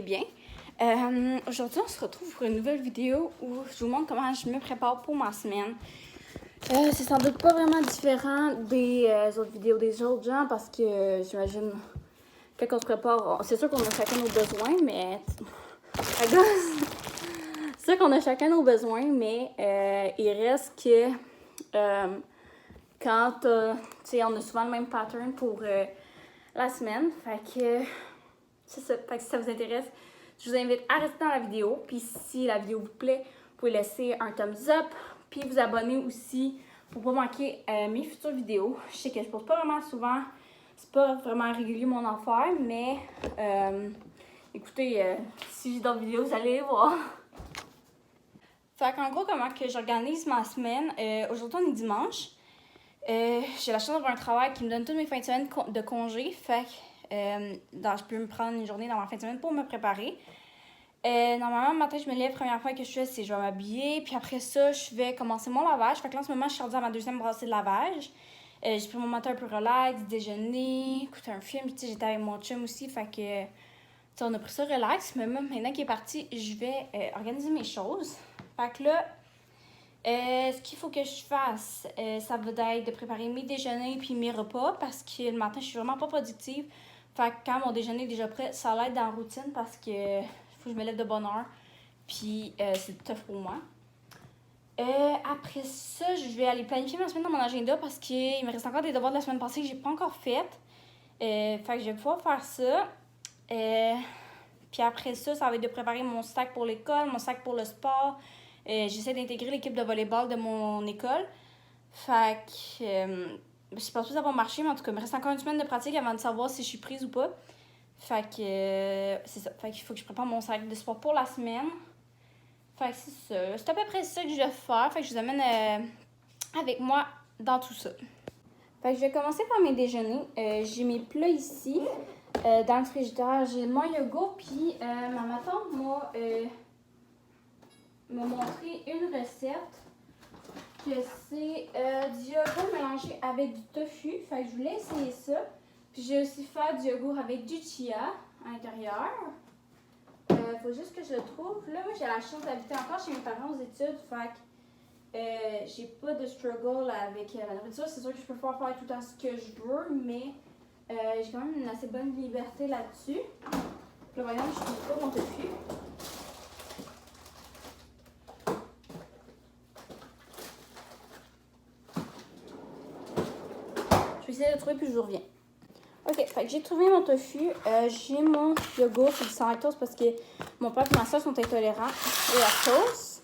bien. Aujourd'hui, on se retrouve pour une nouvelle vidéo où je vous montre comment je me prépare pour ma semaine. C'est sans doute pas vraiment différent des autres vidéos des autres gens parce que j'imagine quand on se prépare, c'est sûr qu'on a chacun nos besoins, mais... c'est sûr qu'on a chacun nos besoins, mais il reste que quand tu sais, on a souvent le même pattern pour la semaine. Fait que c'est ça. Fait que si ça vous intéresse, je vous invite à rester dans la vidéo. Puis si la vidéo vous plaît, vous pouvez laisser un thumbs up. Puis vous abonner aussi pour pas manquer mes futures vidéos. Je sais que je poste pas vraiment souvent. C'est pas vraiment régulier mon affaire, mais écoutez, si j'ai d'autres vidéos, vous allez les voir. Fait qu'en gros, comment que j'organise ma semaine. Aujourd'hui, on est dimanche. J'ai la chance d'avoir un travail qui me donne toutes mes fins de semaine de congé. Fait que je peux me prendre une journée dans ma fin de semaine pour me préparer. Normalement, le matin, je me lève. Première fois que je fais, c'est je vais m'habiller. Puis après ça, je vais commencer mon lavage. Fait que là, en ce moment, je suis rendue à ma deuxième brassée de lavage. J'ai pris mon matin un peu relax, déjeuner, écouter un film. Puis j'étais avec mon chum aussi. Fait que on a pris ça relax. Mais même maintenant qu'il est parti, je vais organiser mes choses. Fait que là, ce qu'il faut que je fasse, ça va être de préparer mes déjeuners puis mes repas parce que le matin, je suis vraiment pas productive. Fait que quand mon déjeuner est déjà prêt, ça l'aide dans la routine parce que faut que je me lève de bonne heure. Puis c'est tough pour moi. Après ça, je vais aller planifier ma semaine dans mon agenda parce qu'il me reste encore des devoirs de la semaine passée que j'ai pas encore faites. Fait que je vais pouvoir faire ça. Puis après ça, ça va être de préparer mon sac pour l'école, mon sac pour le sport. J'essaie d'intégrer l'équipe de volleyball de mon école. Fait que je pense pas que ça va marcher, mais en tout cas, il me reste encore une semaine de pratique avant de savoir si je suis prise ou pas. Fait que c'est ça. Fait qu'il faut que je prépare mon sac de sport pour la semaine. Fait que c'est ça. C'est à peu près ça que je vais faire. Fait que je vous amène avec moi dans tout ça. Fait que je vais commencer par mes déjeuners. J'ai mes plats ici dans le frigidaire. J'ai mon yogourt, puis ma tante m'a montré une recette que c'est du yogourt mélangé avec du tofu. Fait que je voulais essayer ça. Puis j'ai aussi fait du yogourt avec du chia à l'intérieur. Faut juste que je le trouve. Là, moi, j'ai la chance d'habiter encore chez mes parents aux études. Fait que j'ai pas de struggle avec la nourriture. C'est sûr que je peux pas faire tout le temps ce que je veux, mais j'ai quand même une assez bonne liberté là-dessus. Là, voyons, je trouve pas mon tofu. Je vais essayer de le trouver puis je vous reviens. Ok, fait que j'ai trouvé mon tofu. J'ai mon yogourt, c'est du sans lactose parce que mon père et ma soeur sont intolérants au lactose.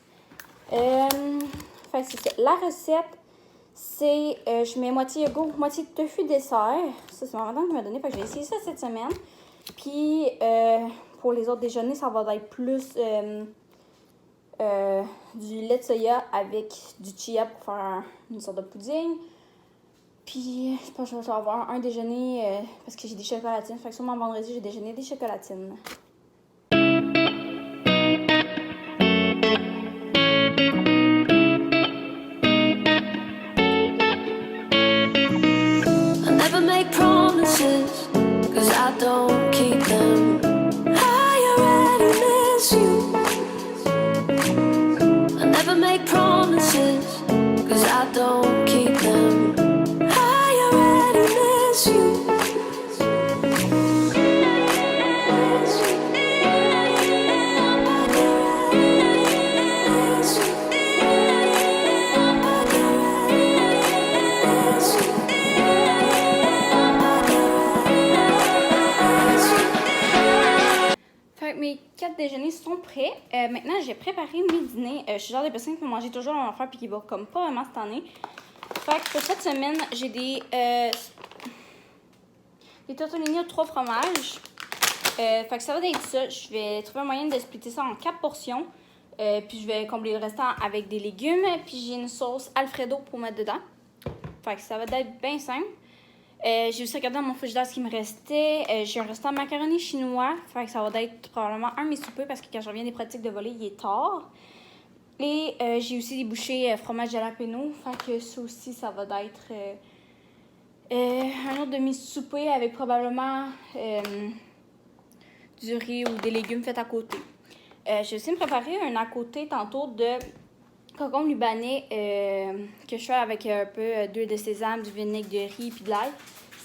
Fait que c'est ça. La recette, c'est je mets moitié yogourt, moitié tofu dessert. Ça, c'est ma maman qui m'a donné. Fait que je vais essayer ça cette semaine. Puis pour les autres déjeuners, ça va être plus du lait de soya avec du chia pour faire une sorte de pudding. Puis, je pense que je vais avoir un déjeuner parce que j'ai des chocolatines. Fait que sûrement vendredi, j'ai déjeuné des chocolatines. I never make promises, 'cause I don't keep them. I already miss you. I never make promises, 'cause I don't keep them. I already miss you. Fait que mes 4 déjeuners sont prêts. Maintenant, j'ai préparé mes dîners. Je suis le genre de personne qui peut manger toujours la même affaire puis qui va comme pas vraiment cette année. Fait que pour cette semaine, j'ai des tortellini aux 3 fromages. Fait que ça va être ça. Je vais trouver un moyen de splitter ça en 4 portions. Puis je vais combler le restant avec des légumes. Puis j'ai une sauce Alfredo pour mettre dedans. Fait que ça va être bien simple. J'ai aussi regardé dans mon frigidaire ce qui me restait. J'ai un restant de macaroni chinois. Fait que ça va être probablement un de mes soupers parce que quand je reviens des pratiques de volley, il est tard. Et j'ai aussi des bouchées fromage jalapeno. Fait que ça aussi, ça va être un autre de mes soupers avec probablement du riz ou des légumes faits à côté. J'ai aussi me préparé un à côté tantôt de concombre libanais que je fais avec un peu d'huile de sésame, du vinaigre de riz puis de l'ail.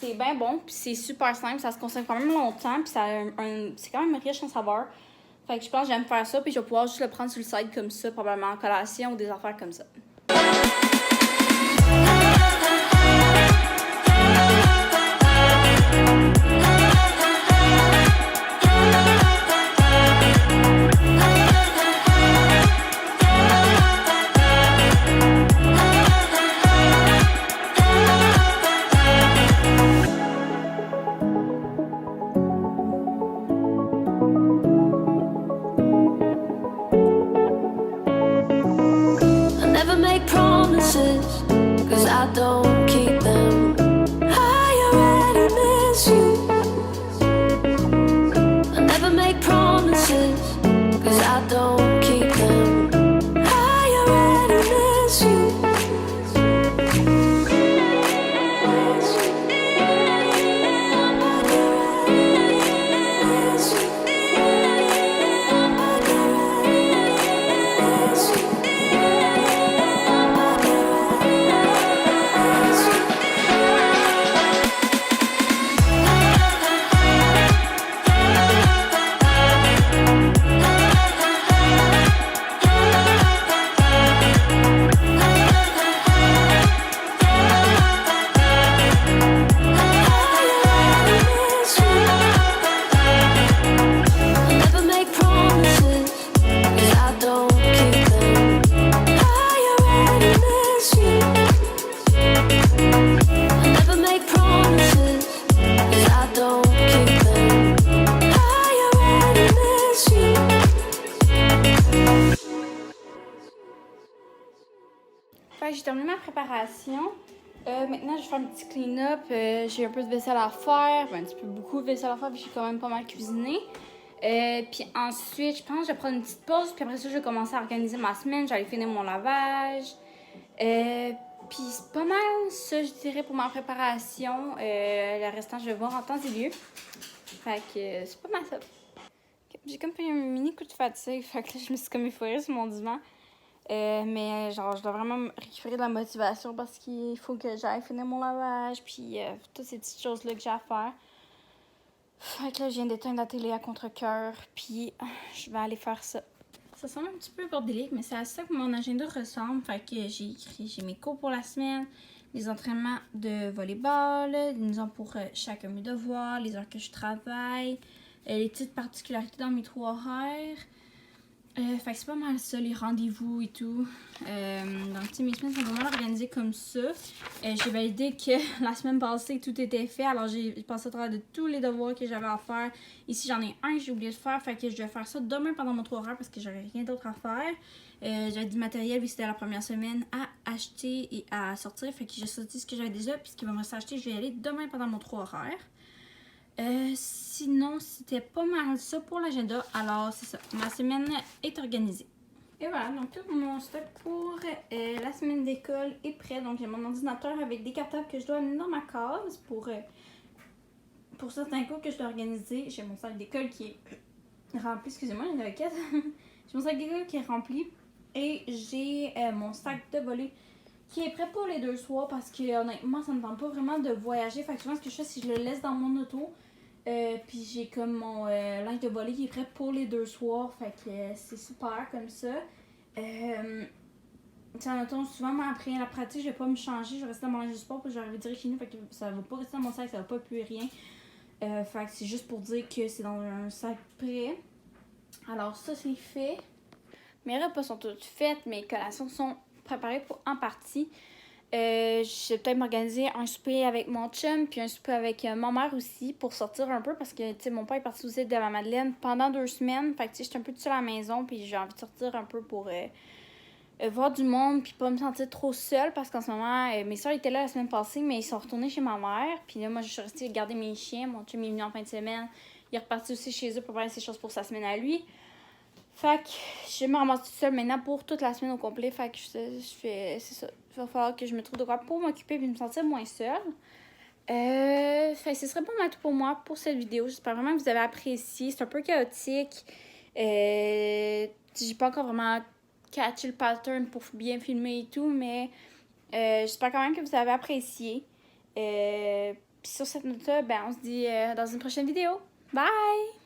C'est bien bon, puis c'est super simple, ça se conserve quand même longtemps, puis c'est quand même riche en saveur. Fait que je pense que j'aime faire ça, puis je vais pouvoir juste le prendre sur le side comme ça, probablement en collation ou des affaires comme ça. Cause I don't keep them. I already miss you. I never make promises, cause I don't keep them. I already miss you. J'ai terminé ma préparation. Maintenant, je vais faire un petit clean-up. J'ai un peu de vaisselle à faire, un petit peu beaucoup de vaisselle à faire, puis j'ai quand même pas mal cuisiné. Puis ensuite, je pense que je vais prendre une petite pause, puis après ça, je vais commencer à organiser ma semaine. J'allais finir mon lavage. Puis c'est pas mal ça, je dirais, pour ma préparation. Le restant, je vais voir en temps et lieu. Fait que c'est pas mal ça. J'ai comme fait un mini coup de fatigue, fait que là, je me suis comme efforée sur mon divan. Mais genre, je dois vraiment récupérer de la motivation parce qu'il faut que j'aille finir mon lavage, puis toutes ces petites choses-là que j'ai à faire. Fait que là, je viens d'éteindre la télé à contre-cœur, puis je vais aller faire ça. Ça semble un petit peu bordélique, mais c'est à ça que mon agenda ressemble. Fait que j'ai mes cours pour la semaine, les entraînements de volleyball, les heures pour chacun mes devoirs, les heures que je travaille, les petites particularités dans mes trous horaires. Fait que c'est pas mal ça, les rendez-vous et tout. Donc, mes semaines sont vraiment organisées comme ça. J'ai validé que la semaine passée, tout était fait. Alors, j'ai passé à travers de tous les devoirs que j'avais à faire. Ici, j'en ai un que j'ai oublié de faire. Fait que je vais faire ça demain pendant mon 3 heures parce que j'aurais rien d'autre à faire. J'avais du matériel, vu que c'était la première semaine, à acheter et à sortir. Fait que j'ai sorti ce que j'avais déjà. Puis ce qui va me rester à acheter, je vais y aller demain pendant mon 3 horaires. Sinon, c'était pas mal ça pour l'agenda. Alors, c'est ça. Ma semaine est organisée. Et voilà, donc tout mon stock pour la semaine d'école est prêt. Donc, j'ai mon ordinateur avec des cartables que je dois amener dans ma case pour certains cours que je dois organiser. J'ai mon sac d'école qui est rempli. Excusez-moi, j'ai une requête. J'ai mon sac d'école qui est rempli. Et j'ai mon sac de volley qui est prêt pour les 2 soirs parce que honnêtement, ça me tente pas vraiment de voyager. Fait que souvent, ce que je fais, c'est que je le laisse dans mon auto. Puis j'ai comme mon linge de volley qui est prêt pour les 2 soirs. Fait que c'est super comme ça. Souvent, moi, après la pratique, je vais pas me changer. Je vais rester dans mon linge de sport puis je vais arriver direct chez nous. Fait que ça va pas rester dans mon sac, ça va pas plus rien. Fait que c'est juste pour dire que c'est dans un sac prêt. Alors ça, c'est fait. Mes repas sont toutes faites. Mes collations sont préparées en partie. Je vais peut-être m'organiser un souper avec mon chum puis un souper avec ma mère aussi pour sortir un peu parce que tu sais mon père est parti aux îles de la Madeleine pendant 2 semaines. Fait que tu sais, j'étais un peu toute seule à la maison puis j'ai envie de sortir un peu pour voir du monde puis pas me sentir trop seule parce qu'en ce moment mes soeurs étaient là la semaine passée mais ils sont retournés chez ma mère puis là moi je suis restée garder mes chiens. Mon chum est venu en fin de semaine, il est reparti aussi chez eux pour faire ses choses pour sa semaine à lui. Fait que je me ramasse toute seule maintenant pour toute la semaine au complet. Fait que c'est ça. Il va falloir que je me trouve de quoi pour m'occuper et me sentir moins seule. Ce serait pas mal tout pour moi pour cette vidéo. J'espère vraiment que vous avez apprécié. C'est un peu chaotique. J'ai pas encore vraiment catché le pattern pour bien filmer et tout, mais j'espère quand même que vous avez apprécié. Puis sur cette note-là, ben, on se dit dans une prochaine vidéo. Bye!